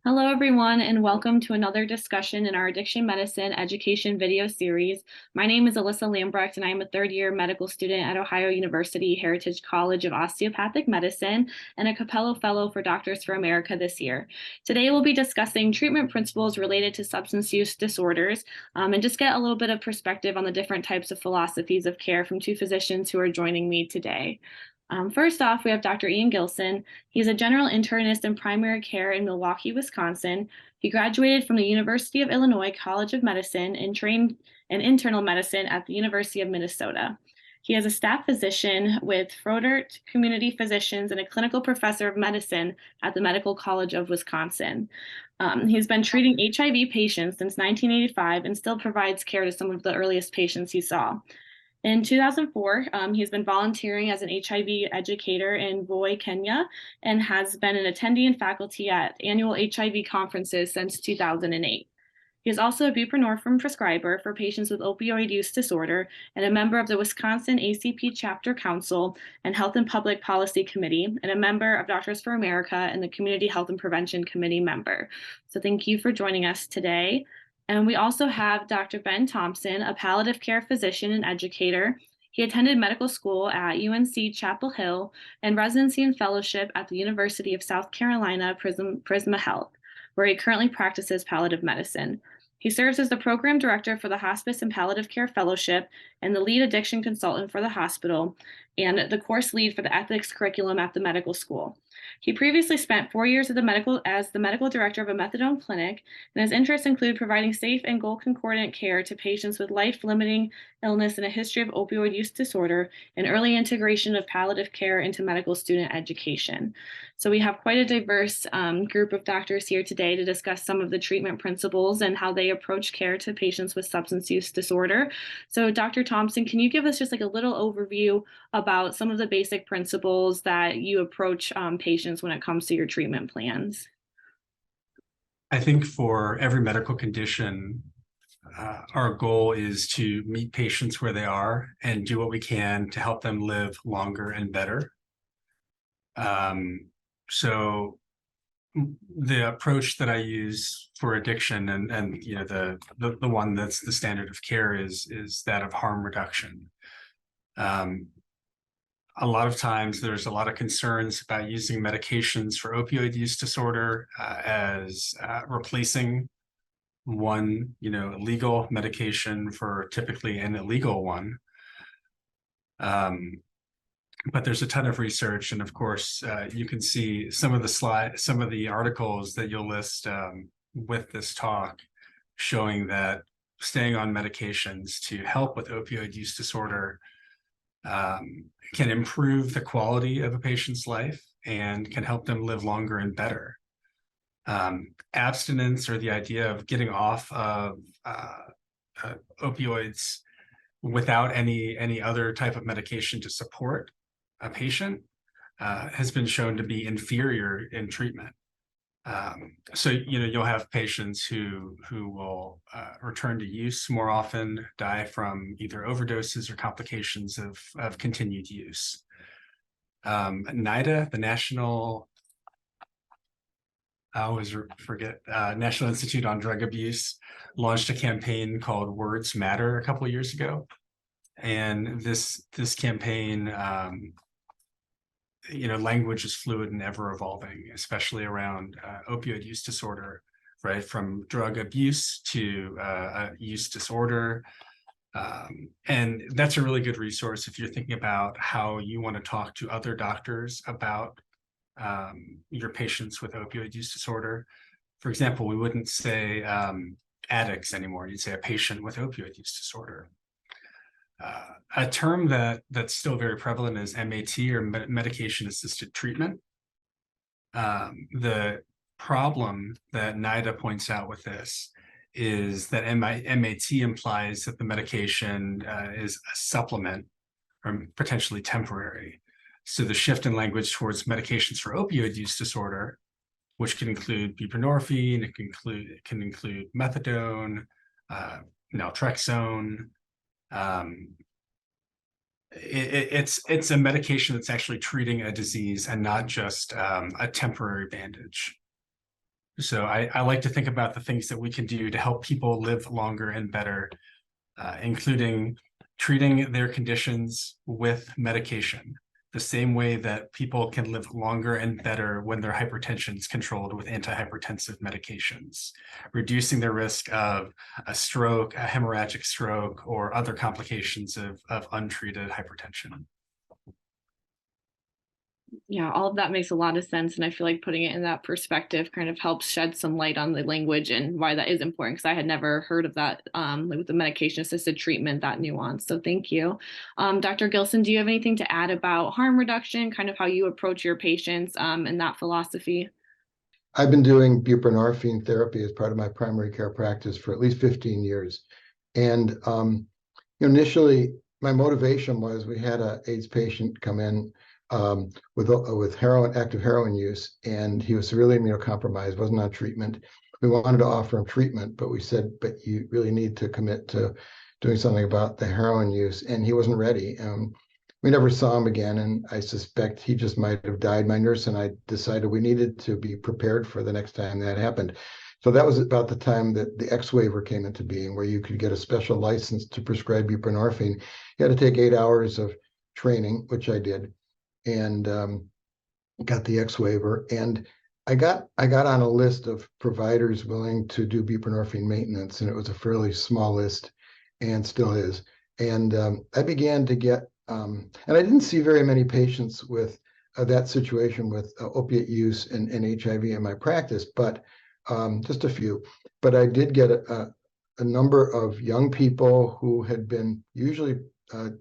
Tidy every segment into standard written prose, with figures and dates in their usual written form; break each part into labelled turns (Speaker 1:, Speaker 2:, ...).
Speaker 1: Hello, everyone, and welcome to another discussion in our addiction medicine education video series. My name is Alyssa Lambrecht, and I am a third-year medical student at Ohio University Heritage College of Osteopathic Medicine and a Capello Fellow for Doctors for America this year. Today, we'll be discussing treatment principles related to substance use disorders and just get a little bit of perspective on the different types of philosophies of care from two physicians who are joining me today. First off, we have Dr. Ian Gilson. He's a general internist in primary care in Milwaukee, Wisconsin. He graduated from the University of Illinois College of Medicine and trained in internal medicine at the University of Minnesota. He is a staff physician with Froedtert Community Physicians and a clinical professor of medicine at the Medical College of Wisconsin. He's been treating HIV patients since 1985 and still provides care to some of the earliest patients he saw. In 2004, he's been volunteering as an HIV educator in Voi, Kenya, and has been an attendee and faculty at annual HIV conferences since 2008. He is also a buprenorphine prescriber for patients with opioid use disorder and a member of the Wisconsin ACP Chapter Council and Health and Public Policy Committee, and a member of Doctors for America and the Community Health and Prevention Committee member. So thank you for joining us today. And we also have Dr. Ben Thompson, a palliative care physician and educator. He attended medical school at UNC Chapel Hill and residency and fellowship at the University of South Carolina Prisma Health, where he currently practices palliative medicine. He serves as the program director for the Hospice and Palliative Care Fellowship and the lead addiction consultant for the hospital and the course lead for the ethics curriculum at the medical school. He previously spent 4 years as the medical director of a methadone clinic, and his interests include providing safe and goal-concordant care to patients with life-limiting illness and a history of opioid use disorder, and early integration of palliative care into medical student education. So we have quite a diverse group of doctors here today to discuss some of the treatment principles and how they approach care to patients with substance use disorder. So Dr. Thompson, can you give us just like a little overview about some of the basic principles that you approach patients when it comes to your treatment plans?
Speaker 2: I think for every medical condition, our goal is to meet patients where they are and do what we can to help them live longer and better. So the approach that I use for addiction and you know the one that's the standard of care is that of harm reduction. A lot of times there's a lot of concerns about using medications for opioid use disorder as replacing one, legal medication for typically an illegal one. But there's a ton of research, and of course, you can see some of the articles that you'll list with this talk showing that staying on medications to help with opioid use disorder can improve the quality of a patient's life and can help them live longer and better. Abstinence, or the idea of getting off of opioids without any other type of medication to support a patient, has been shown to be inferior in treatment. So you'll have patients who will return to use more often, die from either overdoses or complications of continued use. NIDA, the National Institute on Drug Abuse, launched a campaign called Words Matter a couple of years ago, and this campaign, language is fluid and ever evolving, especially around opioid use disorder, right? From drug abuse to use disorder. And that's a really good resource if you're thinking about how you want to talk to other doctors about your patients with opioid use disorder. For example, we wouldn't say addicts anymore. You'd say a patient with opioid use disorder. A term that's still very prevalent is MAT, or medication-assisted treatment. The problem that NIDA points out with this is that MAT implies that the medication is a supplement or potentially temporary. So the shift in language towards medications for opioid use disorder, which can include buprenorphine, it can include methadone, naltrexone. It's a medication that's actually treating a disease and not just a temporary bandage. So I like to think about the things that we can do to help people live longer and better, including treating their conditions with medication, the same way that people can live longer and better when their hypertension is controlled with antihypertensive medications, reducing their risk of a stroke, a hemorrhagic stroke, or other complications of untreated hypertension.
Speaker 1: Yeah, all of that makes a lot of sense. And I feel like putting it in that perspective kind of helps shed some light on the language and why that is important. Cause I had never heard of that, like with the medication assisted treatment, that nuance. So thank you. Dr. Gilson, do you have anything to add about harm reduction, kind of how you approach your patients, and that philosophy?
Speaker 3: I've been doing buprenorphine therapy as part of my primary care practice for at least 15 years. And initially, my motivation was we had an AIDS patient come in with heroin, active heroin use, and he was severely immunocompromised, wasn't on treatment. We wanted to offer him treatment, but we said, but you really need to commit to doing something about the heroin use, and he wasn't ready. We never saw him again, and I suspect he just might have died. My nurse and I decided we needed to be prepared for the next time that happened. So that was about the time that the X waiver came into being, where you could get a special license to prescribe buprenorphine. You had to take 8 hours of training, which I did, and got the X waiver. And I got on a list of providers willing to do buprenorphine maintenance, and it was a fairly small list, and still is. And I began to get, and I didn't see very many patients with that situation with opiate use and HIV in my practice, but just a few. But I did get a number of young people who had been usually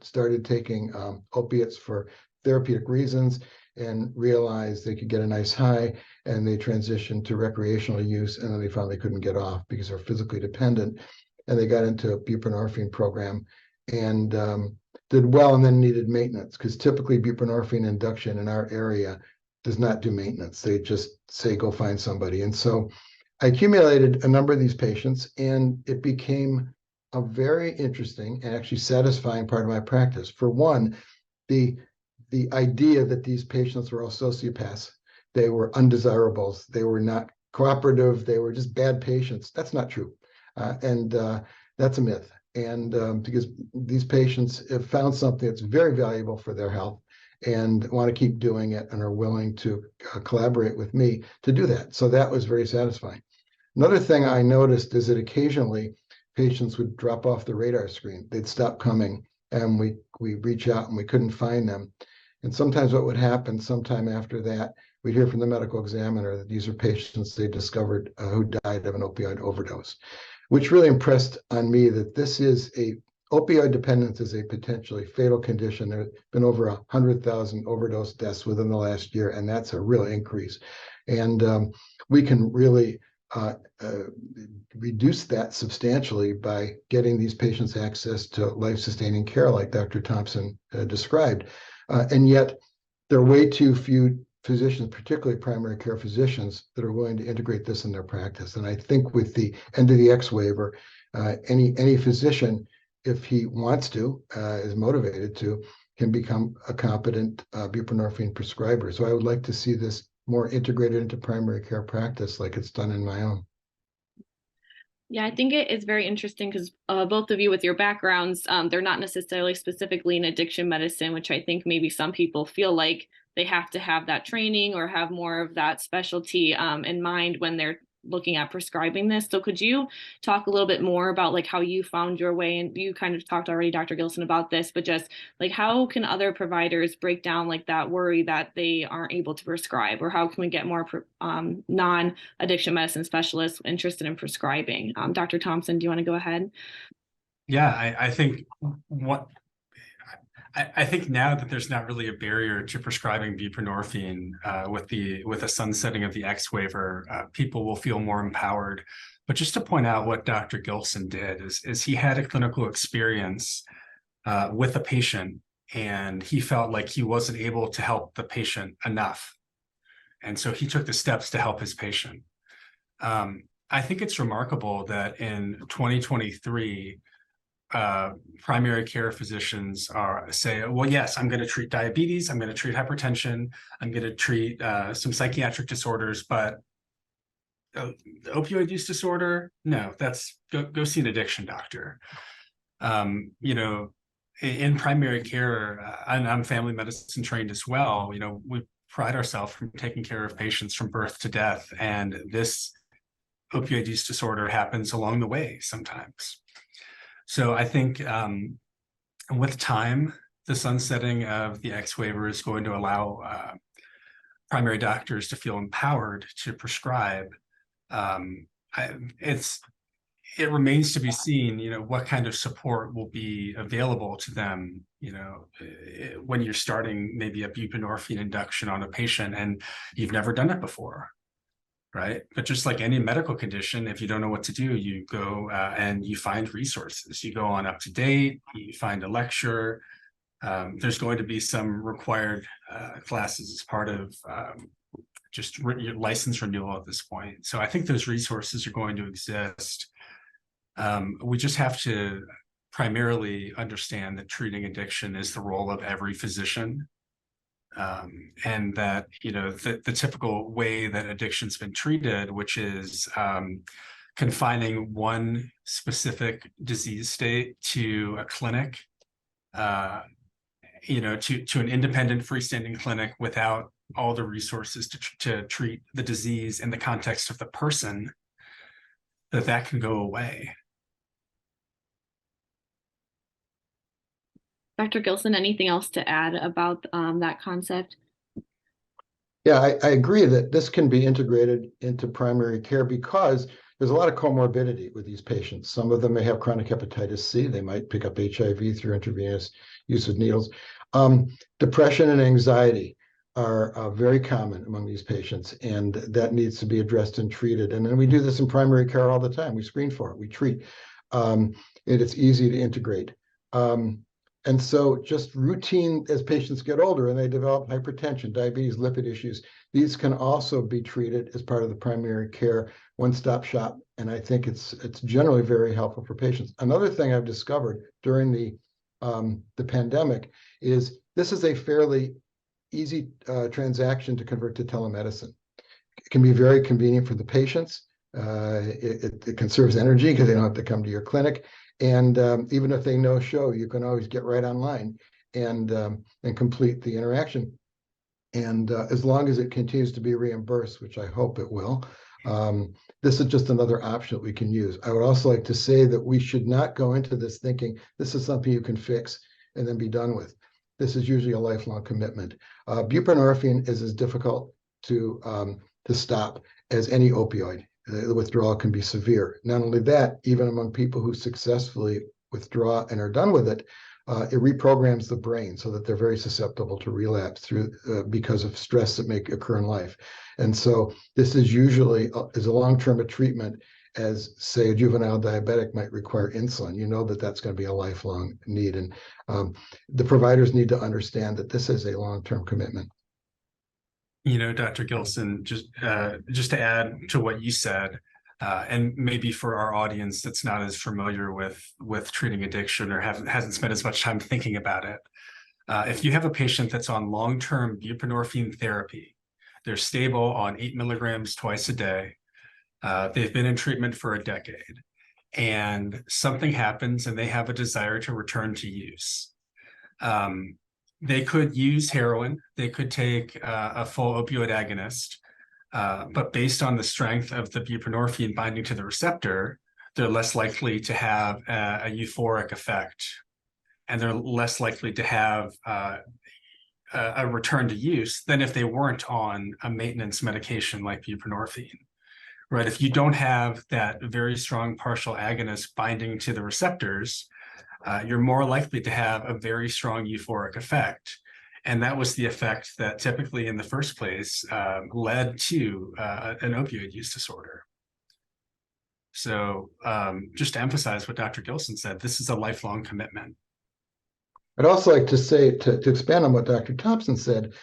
Speaker 3: started taking opiates for therapeutic reasons and realized they could get a nice high, and they transitioned to recreational use, and then they finally couldn't get off because they're physically dependent, and they got into a buprenorphine program and did well, and then needed maintenance, because typically buprenorphine induction in our area does not do maintenance. They just say, go find somebody. And so I accumulated a number of these patients, and it became a very interesting and actually satisfying part of my practice. For one, the idea that these patients were all sociopaths, they were undesirables, they were not cooperative, they were just bad patients. That's not true. And that's a myth. And because these patients have found something that's very valuable for their health and want to keep doing it and are willing to collaborate with me to do that. So that was very satisfying. Another thing I noticed is that occasionally patients would drop off the radar screen. They'd stop coming, and we reach out and we couldn't find them. And sometimes what would happen sometime after that, we'd hear from the medical examiner that these are patients they discovered who died of an opioid overdose, which really impressed on me that opioid dependence is a potentially fatal condition. There have been over 100,000 overdose deaths within the last year, and that's a real increase. And we can really reduce that substantially by getting these patients access to life-sustaining care like Dr. Thompson described. And yet there are way too few physicians, particularly primary care physicians, that are willing to integrate this in their practice. And I think with the end of the X waiver, any physician, if he wants to, is motivated to, can become a competent buprenorphine prescriber. So I would like to see this more integrated into primary care practice like it's done in my own.
Speaker 1: Yeah, I think it is very interesting because both of you with your backgrounds, they're not necessarily specifically in addiction medicine, which I think maybe some people feel like they have to have that training or have more of that specialty in mind when they're looking at prescribing this. So could you talk a little bit more about like how you found your way? And you kind of talked already, Dr. Gilson, about this, but just like how can other providers break down like that worry that they aren't able to prescribe, or how can we get more non-addiction medicine specialists interested in prescribing? Dr. Thompson, do you want to go ahead?
Speaker 2: Yeah, I think I think now that there's not really a barrier to prescribing buprenorphine with the sunsetting of the X waiver, people will feel more empowered. But just to point out what Dr. Gilson did is he had a clinical experience with a patient, and he felt like he wasn't able to help the patient enough. And so he took the steps to help his patient. I think it's remarkable that in 2023, primary care physicians say, well, yes, I'm going to treat diabetes, I'm going to treat hypertension, I'm going to treat some psychiatric disorders, but opioid use disorder, no, that's go see an addiction doctor. You know, in primary care, and I'm family medicine trained as well, you know, we pride ourselves from taking care of patients from birth to death, and this opioid use disorder happens along the way sometimes. So I think with time, the sunsetting of the X waiver is going to allow primary doctors to feel empowered to prescribe. It remains to be seen, you know, what kind of support will be available to them, you know, when you're starting maybe a buprenorphine induction on a patient and you've never done it before, right? But just like any medical condition, if you don't know what to do, you go and you find resources. You go on Up to Date, you find a lecture. There's going to be some required classes as part of just your license renewal at this point. So I think those resources are going to exist. We just have to primarily understand that treating addiction is the role of every physician. And that, you know, the typical way that addiction's been treated, which is confining one specific disease state to a clinic, you know, to an independent freestanding clinic without all the resources to treat the disease in the context of the person, that can go away.
Speaker 1: Dr. Gilson, anything else to add about that concept?
Speaker 3: Yeah, I agree that this can be integrated into primary care because there's a lot of comorbidity with these patients. Some of them may have chronic hepatitis C. They might pick up HIV through intravenous use of needles. Depression and anxiety are very common among these patients, and that needs to be addressed and treated. And then we do this in primary care all the time. We screen for it, we treat, and it's easy to integrate. And so just routine, as patients get older and they develop hypertension, diabetes, lipid issues, these can also be treated as part of the primary care one-stop shop. And I think it's generally very helpful for patients. Another thing I've discovered during the pandemic is this is a fairly easy transaction to convert to telemedicine. It can be very convenient for the patients. It conserves energy because they don't have to come to your clinic. And even if they no show, you can always get right online and complete the interaction. And as long as it continues to be reimbursed, which I hope it will, this is just another option that we can use. I would also like to say that we should not go into this thinking this is something you can fix and then be done with. This is usually a lifelong commitment. Buprenorphine is as difficult to stop as any opioid. The withdrawal can be severe. Not only that, even among people who successfully withdraw and are done with it, it reprograms the brain so that they're very susceptible to relapse because of stress that may occur in life. And so this is usually as a long-term treatment as, say, a juvenile diabetic might require insulin. You know that that's going to be a lifelong need. And the providers need to understand that this is a long-term commitment.
Speaker 2: You know, Dr. Gilson, just to add to what you said, and maybe for our audience that's not as familiar with treating addiction or hasn't spent as much time thinking about it, if you have a patient that's on long-term buprenorphine therapy, they're stable on 8 milligrams twice a day, they've been in treatment for a decade, and something happens and they have a desire to return to use. They could use heroin, they could take a full opioid agonist, but based on the strength of the buprenorphine binding to the receptor, they're less likely to have a euphoric effect, and they're less likely to have a return to use than if they weren't on a maintenance medication like buprenorphine, right? If you don't have that very strong partial agonist binding to the receptors, you're more likely to have a very strong euphoric effect. And that was the effect that typically in the first place led to an opioid use disorder. So just to emphasize what Dr. Gilson said, this is a lifelong commitment.
Speaker 3: I'd also like to say, to expand on what Dr. Thompson said,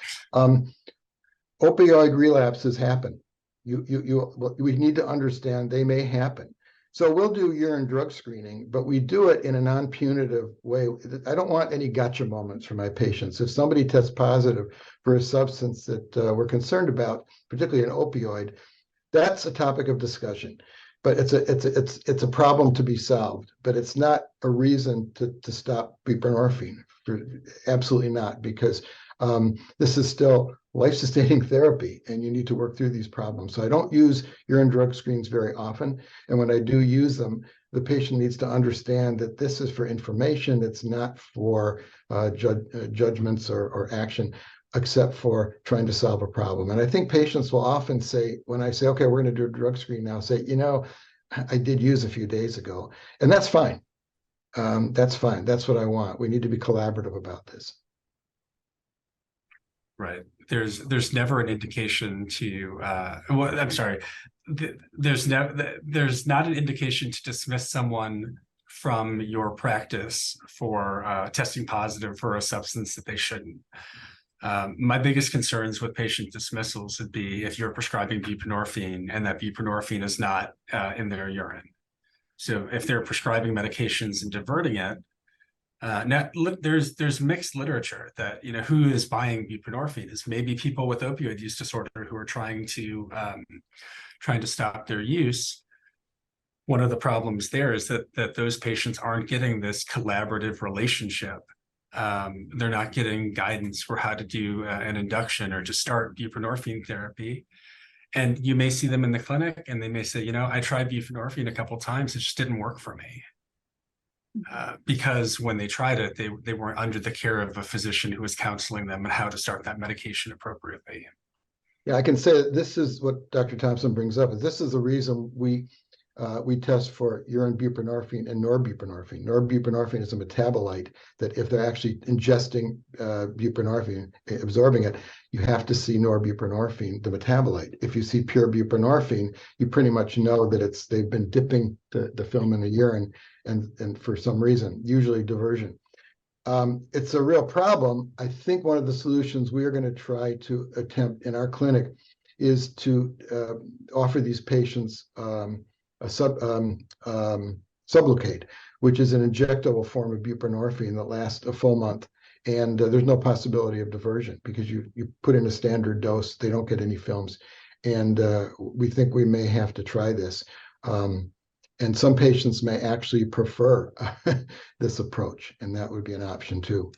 Speaker 3: opioid relapses happen. We need to understand they may happen. So we'll do urine drug screening, but we do it in a non-punitive way. I don't want any gotcha moments for my patients. If somebody tests positive for a substance that we're concerned about, particularly an opioid, that's a topic of discussion, but it's a problem to be solved, but it's not a reason to stop buprenorphine. Absolutely not, because this is still life-sustaining therapy, and you need to work through these problems. So I don't use urine drug screens very often, and when I do use them, the patient needs to understand that this is for information. It's not for judgments or action, except for trying to solve a problem. And I think patients will often say, when I say, okay, we're going to do a drug screen now, say, I did use a few days ago, and that's fine. That's fine. That's what I want. We need to be collaborative about this.
Speaker 2: Right. There's never an indication to well, I'm sorry. There's not an indication to dismiss someone from your practice for testing positive for a substance that they shouldn't. My biggest concerns with patient dismissals would be if you're prescribing buprenorphine and that buprenorphine is not in their urine. So if they're prescribing medications and diverting it, now there's mixed literature that who is buying buprenorphine is maybe people with opioid use disorder who are trying to stop their use. One of the problems there is that those patients aren't getting this collaborative relationship. They're not getting guidance for how to do an induction or to start buprenorphine therapy. And you may see them in the clinic and they may say, I tried buprenorphine a couple of times, it just didn't work for me. Because when they tried it, they weren't under the care of a physician who was counseling them on how to start that medication appropriately.
Speaker 3: Yeah, I can say that this is what Dr. Thompson brings up. This is the reason we test for urine buprenorphine and norbuprenorphine. Norbuprenorphine is a metabolite that if they're actually ingesting buprenorphine, absorbing it, you have to see norbuprenorphine, the metabolite. If you see pure buprenorphine, you pretty much know that they've been dipping the film in the urine and for some reason, usually diversion. It's a real problem. I think one of the solutions we are going to try to attempt in our clinic is to offer these patients a Sublocade, which is an injectable form of buprenorphine that lasts a full month. And there's no possibility of diversion because you put in a standard dose, they don't get any films. And we think we may have to try this. And some patients may actually prefer this approach, and that would be an option too.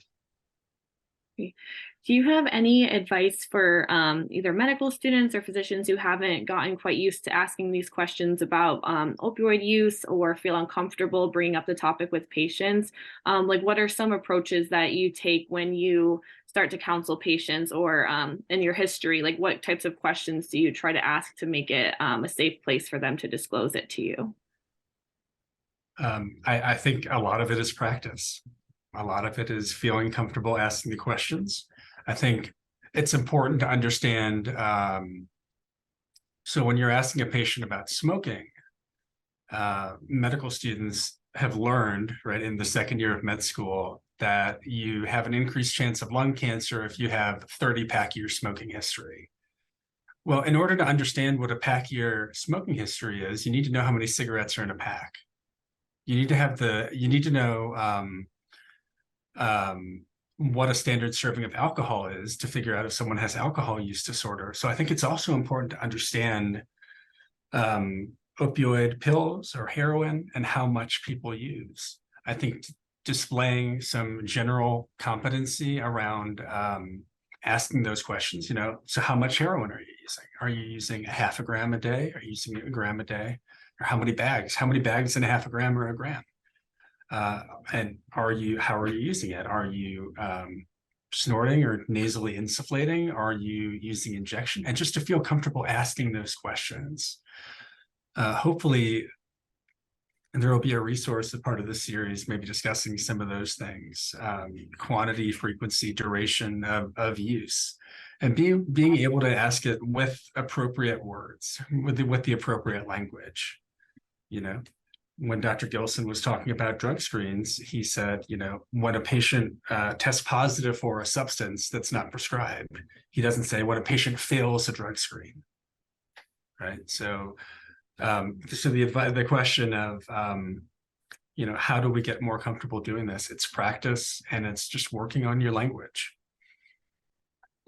Speaker 1: Do you have any advice for either medical students or physicians who haven't gotten quite used to asking these questions about opioid use or feel uncomfortable bringing up the topic with patients? Like, what are some approaches that you take when you start to counsel patients, or in your history, like what types of questions do you try to ask to make it a safe place for them to disclose it to you?
Speaker 2: I think a lot of it is practice. A lot of it is feeling comfortable asking the questions. I think it's important to understand. So when you're asking a patient about smoking, medical students have learned, right, in the second year of med school that you have an increased chance of lung cancer if you have 30-pack year smoking history. Well, in order to understand what a pack year smoking history is, you need to know how many cigarettes are in a pack. You need to know what a standard serving of alcohol is to figure out if someone has alcohol use disorder. So I think it's also important to understand opioid pills or heroin and how much people use. I think displaying some general competency around asking those questions, so how much heroin are you using? Are you using a half a gram a day? Are you using a gram a day? Or how many bags? How many bags in a half a gram or a gram? And how are you using it? Are you snorting or nasally insufflating? Are you using injection? And just to feel comfortable asking those questions. Hopefully, there will be a resource as part of this series, maybe discussing some of those things, quantity, frequency, duration of use, and being able to ask it with appropriate words, with the appropriate language. When Dr. Gilson was talking about drug screens, he said, when a patient tests positive for a substance that's not prescribed, he doesn't say when a patient fails a drug screen, right? So the question of, how do we get more comfortable doing this? It's practice, and it's just working on your language.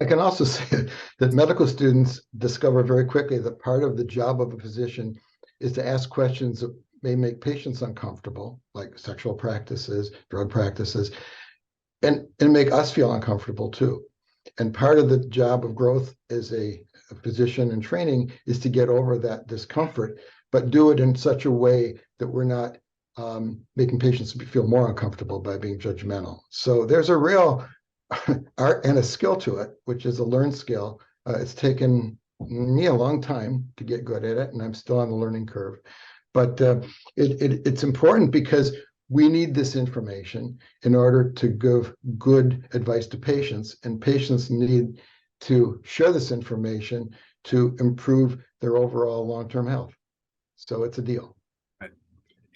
Speaker 3: I can also say that medical students discover very quickly that part of the job of a physician is to ask questions that may make patients uncomfortable, like sexual practices, drug practices, and make us feel uncomfortable too. And part of the job of growth as a physician in training is to get over that discomfort, but do it in such a way that we're not making patients feel more uncomfortable by being judgmental. So there's a real art and a skill to it, which is a learned skill. It's taken me a long time to get good at it, and I'm still on the learning curve. But it's important because we need this information in order to give good advice to patients, and patients need to share this information to improve their overall long-term health. So it's a deal.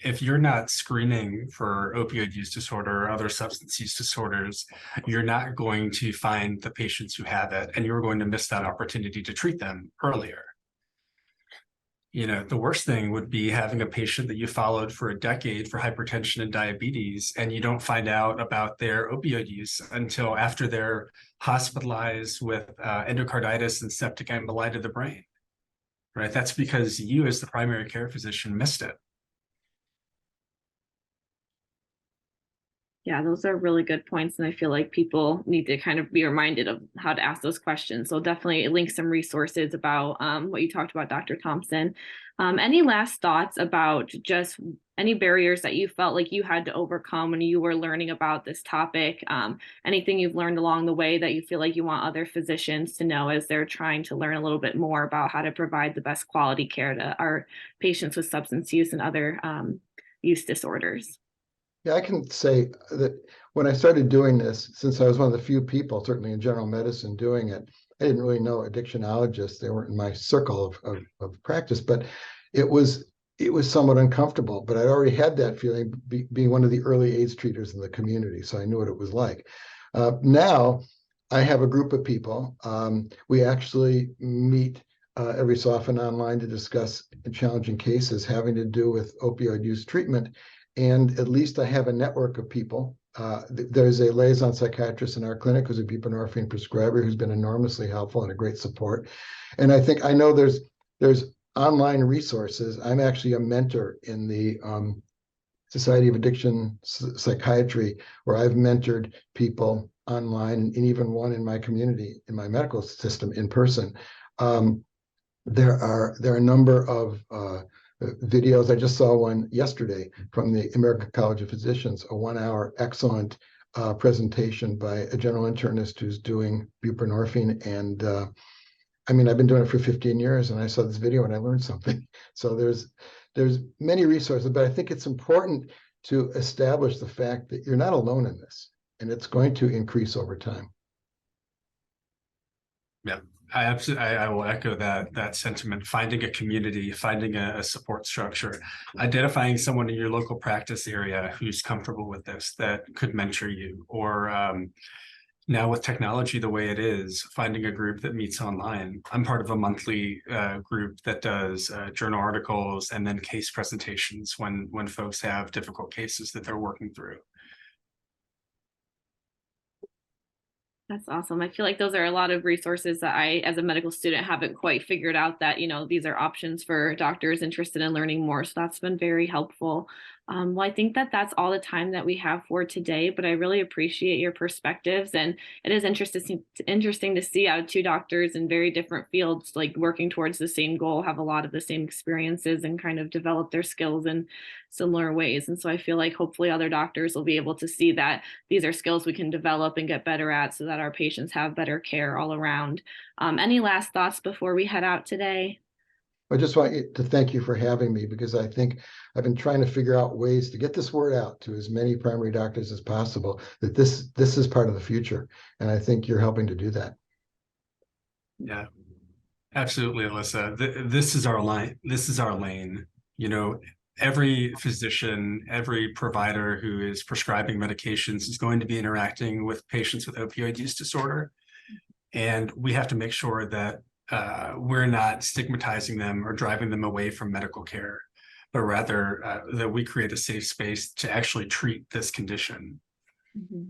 Speaker 2: If you're not screening for opioid use disorder or other substance use disorders, you're not going to find the patients who have it, and you're going to miss that opportunity to treat them earlier. The worst thing would be having a patient that you followed for a decade for hypertension and diabetes, and you don't find out about their opioid use until after they're hospitalized with endocarditis and septic emboli to the brain, right? That's because you, as the primary care physician, missed it.
Speaker 1: Yeah, those are really good points. And I feel like people need to kind of be reminded of how to ask those questions. So definitely link some resources about what you talked about, Dr. Thompson. Any last thoughts about just any barriers that you felt like you had to overcome when you were learning about this topic? Anything you've learned along the way that you feel like you want other physicians to know as they're trying to learn a little bit more about how to provide the best quality care to our patients with substance use and other use disorders?
Speaker 3: Yeah, I can say that when I started doing this, since I was one of the few people, certainly in general medicine, doing it, I didn't really know addictionologists. They weren't in my circle of practice, but it was somewhat uncomfortable. But I'd already had that feeling being one of the early AIDS treaters in the community, so I knew what it was like. Now I have a group of people. We actually meet every so often online to discuss challenging cases having to do with opioid use treatment. And at least I have a network of people. There's a liaison psychiatrist in our clinic who's a buprenorphine prescriber who's been enormously helpful and a great support. And I know there's online resources. I'm actually a mentor in the Society of Addiction Psychiatry, where I've mentored people online, and even one in my community, in my medical system, in person. There are a number of videos. I just saw one yesterday from the American College of Physicians, a 1-hour excellent presentation by a general internist who's doing buprenorphine. And I've been doing it for 15 years, and I saw this video and I learned something. So there's many resources, but I think it's important to establish the fact that you're not alone in this, and it's going to increase over time.
Speaker 2: Yeah. I will echo that sentiment. Finding a community, finding a support structure, identifying someone in your local practice area who's comfortable with this, that could mentor you, or now with technology the way it is, finding a group that meets online. I'm part of a monthly group that does journal articles and then case presentations when folks have difficult cases that they're working through.
Speaker 1: That's awesome. I feel like those are a lot of resources that I, as a medical student, haven't quite figured out that, these are options for doctors interested in learning more. So that's been very helpful. Well, I think that that's all the time that we have for today, but I really appreciate your perspectives. And it is interesting to see how two doctors in very different fields, like working towards the same goal, have a lot of the same experiences and kind of develop their skills in similar ways. And so I feel like hopefully other doctors will be able to see that these are skills we can develop and get better at so that our patients have better care all around. Any last thoughts before we head out today?
Speaker 3: I just want to thank you for having me, because I think I've been trying to figure out ways to get this word out to as many primary doctors as possible that this is part of the future. And I think you're helping to do that.
Speaker 2: Yeah, absolutely, Alyssa. This is our line. This is our lane. Every physician, every provider who is prescribing medications is going to be interacting with patients with opioid use disorder. And we have to make sure that we're not stigmatizing them or driving them away from medical care, but rather that we create a safe space to actually treat this condition.
Speaker 1: Mm-hmm.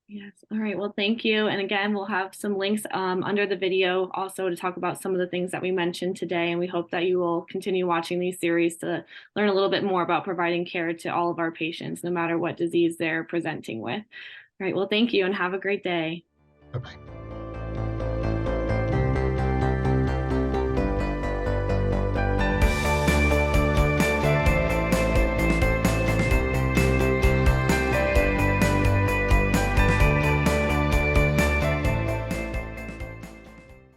Speaker 1: Yes. All right. Well, thank you. And again, we'll have some links under the video also to talk about some of the things that we mentioned today. And we hope that you will continue watching these series to learn a little bit more about providing care to all of our patients, no matter what disease they're presenting with. All right. Well, thank you and have a great day.
Speaker 3: Bye-bye.